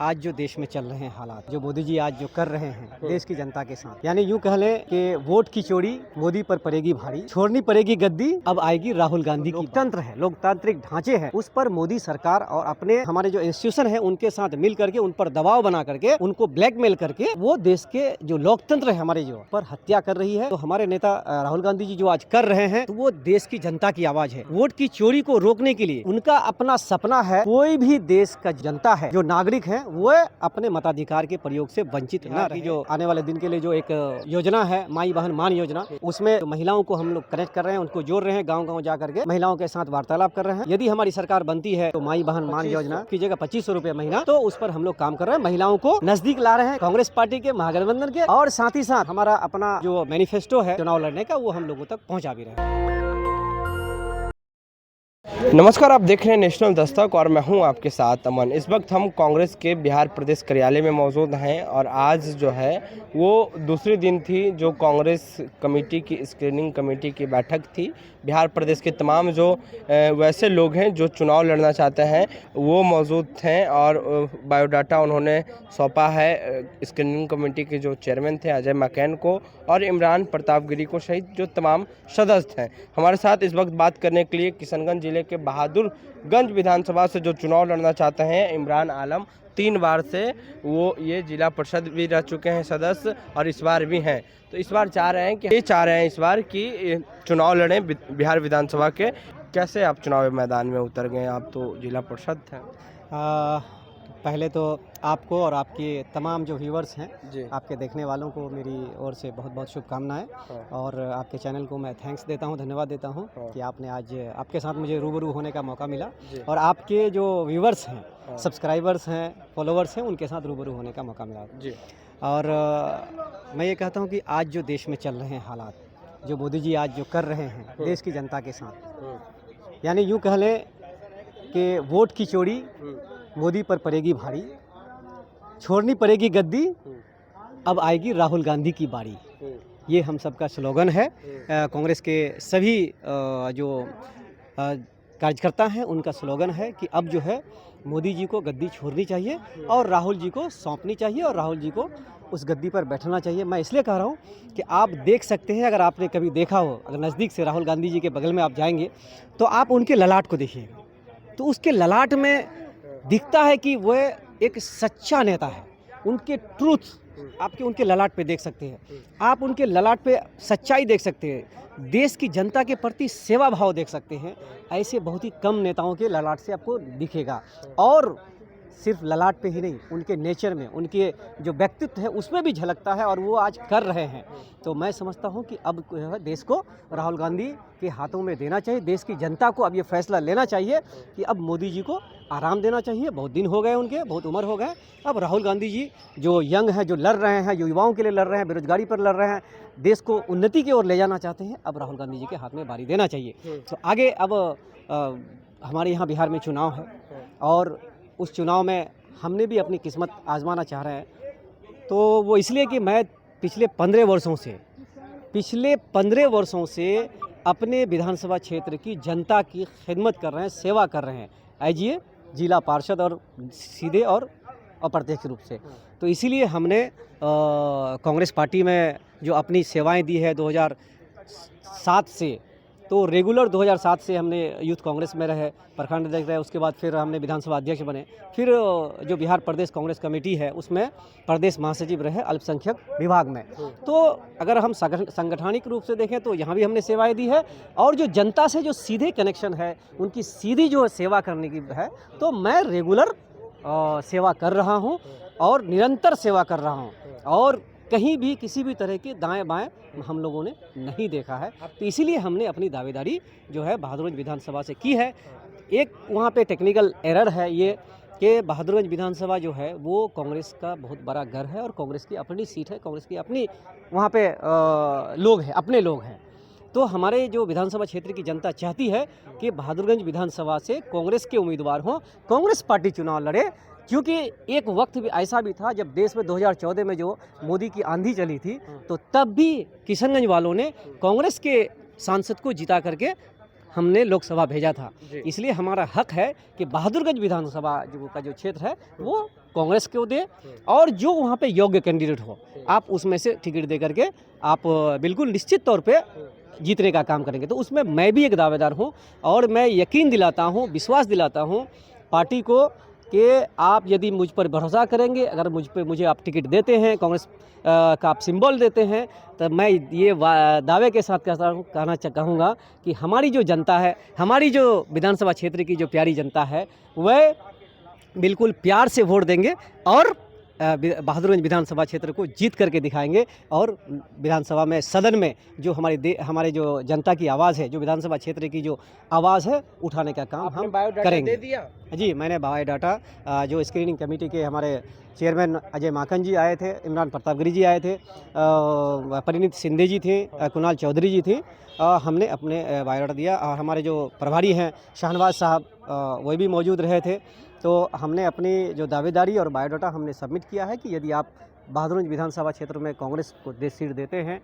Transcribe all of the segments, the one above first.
आज जो देश में चल रहे हैं हालात, जो मोदी जी आज जो कर रहे हैं देश की जनता के साथ, यानी यूं कह लें कि वोट की चोरी मोदी पर पड़ेगी भारी, छोड़नी पड़ेगी गद्दी, अब आएगी राहुल गांधी की। लोकतंत्र है, लोकतांत्रिक ढांचे हैं, उस पर मोदी सरकार और अपने हमारे जो इंस्टीट्यूशन है उनके साथ मिल करके उन पर दबाव बना करके उनको ब्लैकमेल करके वो देश के जो लोकतंत्र है हमारे जो पर हत्या कर रही है। तो हमारे नेता राहुल गांधी जी जो आज कर रहे हैं तो वो देश की जनता की आवाज है। वोट की चोरी को रोकने के लिए उनका अपना सपना है, कोई भी देश का जनता है जो नागरिक है वो अपने मताधिकार के प्रयोग से वंचित न रहे। जो आने वाले दिन के लिए जो एक योजना है माई बहन मान योजना, उसमें महिलाओं को हम लोग कनेक्ट कर रहे हैं, उनको जोड़ रहे हैं, गांव-गांव जा करके महिलाओं के साथ वार्तालाप कर रहे हैं। यदि हमारी सरकार बनती है तो माई बहन मान योजना की जगह 2500 रुपए महीना, तो उस पर हम लोग काम कर रहे हैं, महिलाओं को नजदीक ला रहे हैं कांग्रेस पार्टी के, महागठबंधन के, और साथ ही साथ हमारा अपना जो मैनिफेस्टो है चुनाव लड़ने का वो हम लोगों तक पहुँचा भी रहे हैं। नमस्कार, आप देख रहे हैं नेशनल दस्तक और मैं हूं आपके साथ अमन। इस वक्त हम कांग्रेस के बिहार प्रदेश कार्यालय में मौजूद हैं और आज जो है वो दूसरे दिन थी जो कांग्रेस कमेटी की स्क्रीनिंग कमेटी की बैठक थी। बिहार प्रदेश के तमाम जो वैसे लोग हैं जो चुनाव लड़ना चाहते हैं वो मौजूद थे और बायोडाटा उन्होंने सौंपा है स्क्रीनिंग कमेटी के जो चेयरमैन थे अजय मैकेन को और इमरान प्रताप गिरी को सहित जो तमाम सदस्य हैं। हमारे साथ इस वक्त बात करने के लिए किशनगंज जिले के बहादुरगंज विधानसभा से जो चुनाव लड़ना चाहते हैं इमरान आलम, 3 बार से वो ये जिला परिषद भी रह चुके हैं सदस्य और इस बार भी हैं। तो इस बार चाह रहे हैं इस बार कि चुनाव लड़ें बिहार विधानसभा के। कैसे आप चुनावी मैदान में उतर गए? आप तो जिला परिषद थे। पहले तो आपको और आपके तमाम जो व्यूवर्स हैं जी, आपके देखने वालों को मेरी ओर से बहुत बहुत शुभकामनाएं। हाँ। और आपके चैनल को मैं थैंक्स देता हूं, धन्यवाद देता हूं हाँ। कि आपने आज आपके साथ मुझे रूबरू होने का मौका मिला जी। और आपके जो व्यूवर्स हैं, हाँ। सब्सक्राइबर्स हैं, फॉलोवर्स हैं, उनके साथ रूबरू होने का मौका मिला। जी, और मैं ये कहता हूं कि आज जो देश में चल रहे हैं हालात, जो मोदी जी आज जो कर रहे हैं देश की जनता के साथ, यानी यूँ कह लें कि वोट की चोरी मोदी पर पड़ेगी भारी, छोड़नी पड़ेगी गद्दी, अब आएगी राहुल गांधी की बारी। ये हम सबका स्लोगन है। कांग्रेस के सभी जो कार्यकर्ता हैं उनका स्लोगन है कि अब जो है मोदी जी को गद्दी छोड़नी चाहिए और राहुल जी को सौंपनी चाहिए और राहुल जी को उस गद्दी पर बैठना चाहिए। मैं इसलिए कह रहा हूँ कि आप देख सकते हैं, अगर आपने कभी देखा हो, अगर नज़दीक से राहुल गांधी जी के बगल में आप जाएंगे तो आप उनके ललाट को देखिएगा, तो उसके ललाट में दिखता है कि वह एक सच्चा नेता है। उनके ट्रूथ आपके उनके ललाट पे देख सकते हैं, आप उनके ललाट पे सच्चाई देख सकते हैं, देश की जनता के प्रति सेवा भाव देख सकते हैं। ऐसे बहुत ही कम नेताओं के ललाट से आपको दिखेगा। और सिर्फ ललाट पे ही नहीं, उनके नेचर में, उनके जो व्यक्तित्व है उसमें भी झलकता है और वो आज कर रहे हैं। तो मैं समझता हूँ कि अब देश को राहुल गांधी के हाथों में देना चाहिए, देश की जनता को अब ये फैसला लेना चाहिए कि अब मोदी जी को आराम देना चाहिए। बहुत दिन हो गए उनके, बहुत उम्र हो गए। अब राहुल गांधी जी जो यंग हैं, जो लड़ रहे हैं, जो युवाओं के लिए लड़ रहे हैं, बेरोजगारी पर लड़ रहे हैं, देश को उन्नति की ओर ले जाना चाहते हैं, अब राहुल गांधी जी के हाथ में बारी देना चाहिए। तो आगे अब हमारे यहाँ बिहार में चुनाव है और उस चुनाव में हमने भी अपनी किस्मत आजमाना चाह रहे हैं। तो वो इसलिए कि मैं पिछले 15 वर्षों से अपने विधानसभा क्षेत्र की जनता की खिदमत कर रहे हैं, सेवा कर रहे हैं, आइए जिला पार्षद और सीधे और अप्रत्यक्ष रूप से। तो इसीलिए हमने कांग्रेस पार्टी में जो अपनी सेवाएं दी है 2007 से, तो रेगुलर 2007 से हमने यूथ कांग्रेस में रहे, प्रखंड अध्यक्ष रहे, उसके बाद फिर हमने विधानसभा अध्यक्ष बने, फिर जो बिहार प्रदेश कांग्रेस कमेटी है उसमें प्रदेश महासचिव रहे अल्पसंख्यक विभाग में। तो अगर हम संगठनिक रूप से देखें तो यहाँ भी हमने सेवाएं दी है और जो जनता से जो सीधे कनेक्शन है, उनकी सीधी जो सेवा करने की है, तो मैं रेगुलर सेवा कर रहा हूँ और निरंतर सेवा कर रहा हूँ और कहीं भी किसी भी तरह के दाएं बाएं हम लोगों ने नहीं देखा है। तो इसीलिए हमने अपनी दावेदारी जो है बहादुरगंज विधानसभा से की है। एक वहाँ पे टेक्निकल एरर है ये कि बहादुरगंज विधानसभा जो है वो कांग्रेस का बहुत बड़ा घर है और कांग्रेस की अपनी सीट है, कांग्रेस की अपनी वहाँ पे लोग हैं, अपने लोग हैं। तो हमारे जो विधानसभा क्षेत्र की जनता चाहती है कि बहादुरगंज विधानसभा से कांग्रेस के उम्मीदवार हों, कांग्रेस पार्टी चुनाव लड़े, क्योंकि एक वक्त भी ऐसा भी था जब देश में 2014 में जो मोदी की आंधी चली थी, तो तब भी किशनगंज वालों ने कांग्रेस के सांसद को जिता करके हमने लोकसभा भेजा था। जी। इसलिए हमारा हक है कि बहादुरगंज विधानसभा का जो क्षेत्र है वो कांग्रेस को दे, और जो वहाँ पे योग्य कैंडिडेट हो आप उसमें से टिकट दे करके आप बिल्कुल निश्चित तौर पे जीतने का काम करेंगे। तो उसमें मैं भी एक दावेदार हूँ, और मैं यकीन दिलाता हूँ, विश्वास दिलाता हूँ पार्टी को कि आप यदि मुझ पर भरोसा करेंगे, अगर मुझे आप टिकट देते हैं, कांग्रेस का आप सिंबल देते हैं, तो मैं ये दावे के साथ कहूँगा कि हमारी जो जनता है, हमारी जो विधानसभा क्षेत्र की जो प्यारी जनता है, वह बिल्कुल प्यार से वोट देंगे और बहादुरगंज विधानसभा क्षेत्र को जीत करके दिखाएंगे। और विधानसभा में, सदन में जो हमारे जो जनता की आवाज़ है, जो विधानसभा क्षेत्र की जो आवाज़ है, उठाने का काम हम करेंगे। दे दिया? जी, मैंने बायोडाटा जो स्क्रीनिंग कमेटी के हमारे चेयरमैन अजय माकन जी आए थे, इमरान प्रतापगिरी जी आए थे, परिणीत शिंदे जी थे, कुणाल चौधरी जी थे, हमने अपने बायोडाटा दिया। और हमारे जो प्रभारी हैं शाहनवाज साहब, वो भी मौजूद रहे थे। तो हमने अपनी जो दावेदारी और बायोडाटा हमने सबमिट किया है कि यदि आप बहादुरगंज विधानसभा क्षेत्र में कांग्रेस को सीट देते हैं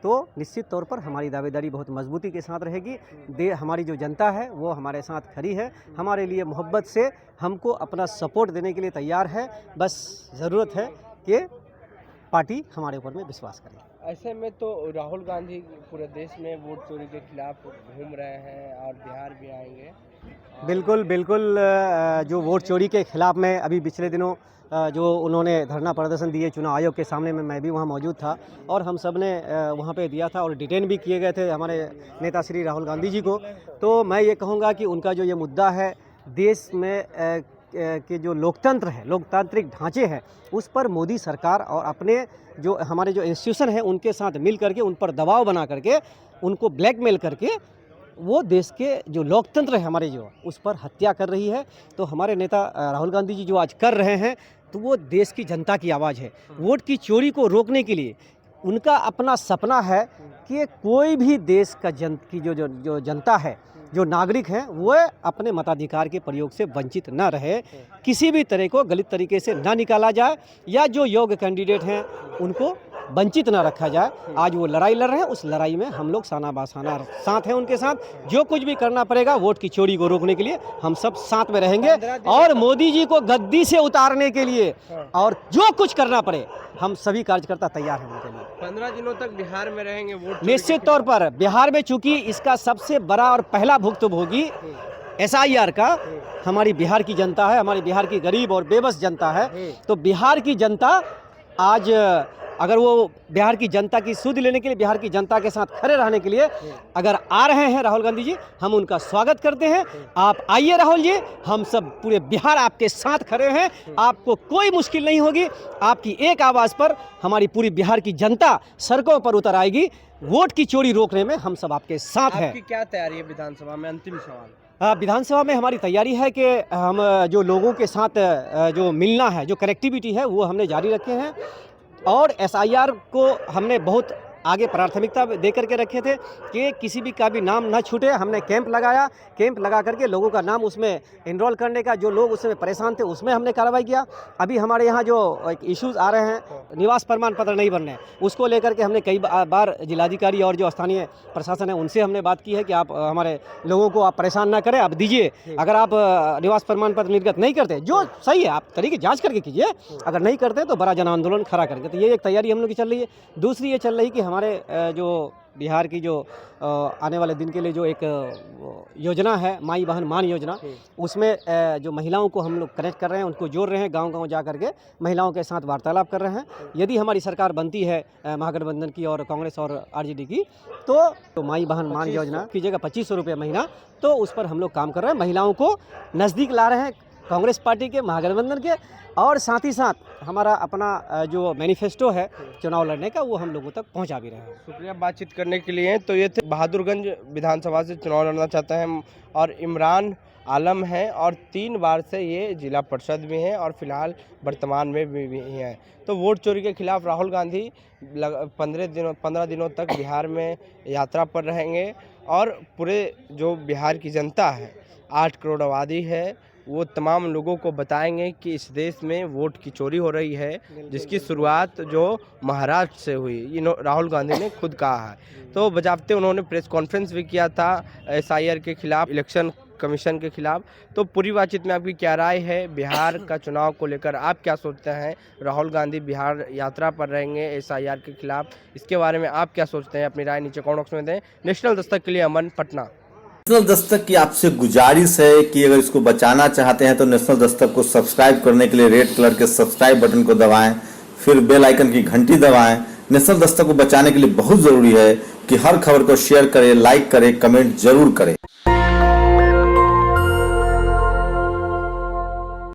तो निश्चित तौर पर हमारी दावेदारी बहुत मजबूती के साथ रहेगी। हमारी जो जनता है वो हमारे साथ खड़ी है, हमारे लिए मोहब्बत से हमको अपना सपोर्ट देने के लिए तैयार है। बस ज़रूरत है कि पार्टी हमारे ऊपर में विश्वास करे। ऐसे में तो राहुल गांधी पूरे देश में वोट चोरी के खिलाफ घूम रहे हैं और बिहार भी आएंगे। बिल्कुल बिल्कुल, जो वोट चोरी के खिलाफ में अभी पिछले दिनों जो उन्होंने धरना प्रदर्शन दिए चुनाव आयोग के सामने में, मैं भी वहाँ मौजूद था और हम सब ने वहाँ पे दिया था और डिटेन भी किए गए थे हमारे नेता श्री राहुल गांधी जी को। तो मैं ये कहूँगा कि उनका जो ये मुद्दा है देश में के जो लोकतंत्र है, लोकतांत्रिक ढांचे हैं, उस पर मोदी सरकार और अपने जो हमारे जो इंस्टीट्यूशन है उनके साथ मिल करके उन पर दबाव बना करके उनको ब्लैकमेल करके वो देश के जो लोकतंत्र है हमारे जो उस पर हत्या कर रही है। तो हमारे नेता राहुल गांधी जी जो आज कर रहे हैं तो वो देश की जनता की आवाज़ है। वोट की चोरी को रोकने के लिए उनका अपना सपना है कि कोई भी देश का की जो जनता है, जो नागरिक हैं, वह अपने मताधिकार के प्रयोग से वंचित न रहे, किसी भी तरह को गलत तरीके से ना निकाला जाए या जो योग्य कैंडिडेट हैं उनको वंचित ना रखा जाए। आज वो लड़ाई लड़ रहे हैं, उस लड़ाई में हम लोग साना बासाना साथ हैं उनके साथ। जो कुछ भी करना पड़ेगा वोट की चोरी को रोकने के लिए हम सब साथ में रहेंगे और मोदी जी को गद्दी से उतारने के लिए और जो कुछ करना पड़े हम सभी कार्यकर्ता तैयार हैं उनके लिए। 15 दिनों तक बिहार में रहेंगे वोट? निश्चित तौर पर बिहार में, चूंकि इसका सबसे बड़ा और पहला भुक्तभोगी SIR का हमारी बिहार की जनता है, हमारी बिहार की गरीब और बेबस जनता है। तो बिहार की जनता आज अगर वो बिहार की जनता की सुध लेने के लिए, बिहार की जनता के साथ खड़े रहने के लिए अगर आ रहे हैं राहुल गांधी जी, हम उनका स्वागत करते हैं। आप आइए राहुल जी, हम सब पूरे बिहार आपके साथ खड़े हैं, आपको कोई मुश्किल नहीं होगी। आपकी एक आवाज़ पर हमारी पूरी बिहार की जनता सड़कों पर उतर आएगी। वोट की चोरी रोकने में हम सब आपके साथ हैं। आपकी क्या तैयारी है विधानसभा में? अंतिम सवाल। विधानसभा में हमारी तैयारी है कि हम जो लोगों के साथ जो मिलना है, जो कनेक्टिविटी है, वो हमने जारी रखे हैं और SIR को हमने बहुत आगे प्राथमिकता दे करके रखे थे कि किसी भी का भी नाम ना छूटे। हमने कैंप लगाया, कैंप लगा करके लोगों का नाम उसमें इनरोल करने का, जो लोग उसमें परेशान थे उसमें हमने कार्रवाई किया। अभी हमारे यहाँ जो इश्यूज़ आ रहे हैं, निवास प्रमाण पत्र नहीं बनने, उसको लेकर के हमने कई बार जिलाधिकारी और जो स्थानीय प्रशासन है उनसे हमने बात की है कि आप हमारे लोगों को आप परेशान ना करें, आप दीजिए। अगर आप निवास प्रमाण पत्र निर्गत नहीं करते, जो सही है आप तरीके जाँच करके कीजिए, अगर नहीं करते तो बड़ा जन आंदोलन खड़ा करेंगे। तो ये एक तैयारी हम लोग की चल रही है। दूसरी ये चल रही कि हमारे जो बिहार की जो आने वाले दिन के लिए जो एक योजना है, माई बहन मान योजना, उसमें जो महिलाओं को हम लोग कनेक्ट कर रहे हैं, उनको जोड़ रहे हैं, गांव-गांव जा करके महिलाओं के साथ वार्तालाप कर रहे हैं। यदि हमारी सरकार बनती है महागठबंधन की और कांग्रेस और RJD की, तो माई बहन मान योजना कीजिएगा 2500 रुपये महीना, तो उस पर हम लोग काम कर रहे हैं। महिलाओं को नज़दीक ला रहे हैं कांग्रेस पार्टी के, महागठबंधन के, और साथ ही साथ हमारा अपना जो मैनिफेस्टो है चुनाव लड़ने का, वो हम लोगों तक पहुंचा भी रहे हैं। शुक्रिया बातचीत करने के लिए। तो ये थे बहादुरगंज विधानसभा से चुनाव लड़ना चाहते हैं और इमरान आलम हैं और 3 बार से ये जिला परिषद में हैं और फिलहाल वर्तमान में भी हैं। तो वोट चोरी के खिलाफ राहुल गांधी 15 दिनों तक बिहार में यात्रा पर रहेंगे और पूरे जो बिहार की जनता है, 8 करोड़ आबादी है वो तमाम लोगों को बताएंगे कि इस देश में वोट की चोरी हो रही है, जिसकी शुरुआत जो महाराष्ट्र से हुई, राहुल गांधी ने खुद कहा है। तो बजाबते उन्होंने प्रेस कॉन्फ्रेंस भी किया था SIR के खिलाफ, इलेक्शन कमीशन के खिलाफ। तो पूरी बातचीत में आपकी क्या राय है बिहार का चुनाव को लेकर? आप क्या सोचते हैं? राहुल गांधी बिहार यात्रा पर रहेंगे SIR के खिलाफ, इसके बारे में आप क्या सोचते हैं? अपनी राय नीचे कमेंट बॉक्स में दें। नेशनल दस्तक के लिए अमन, पटना। नेशनल दस्तक की आपसे गुजारिश है कि अगर इसको बचाना चाहते हैं तो नेशनल दस्तक को सब्सक्राइब करने के लिए रेड कलर के सब्सक्राइब बटन को दबाएं, फिर बेल आइकन की घंटी दबाएं। नेशनल दस्तक को बचाने के लिए बहुत जरूरी है कि हर खबर को शेयर करें, लाइक करें, कमेंट जरूर करें।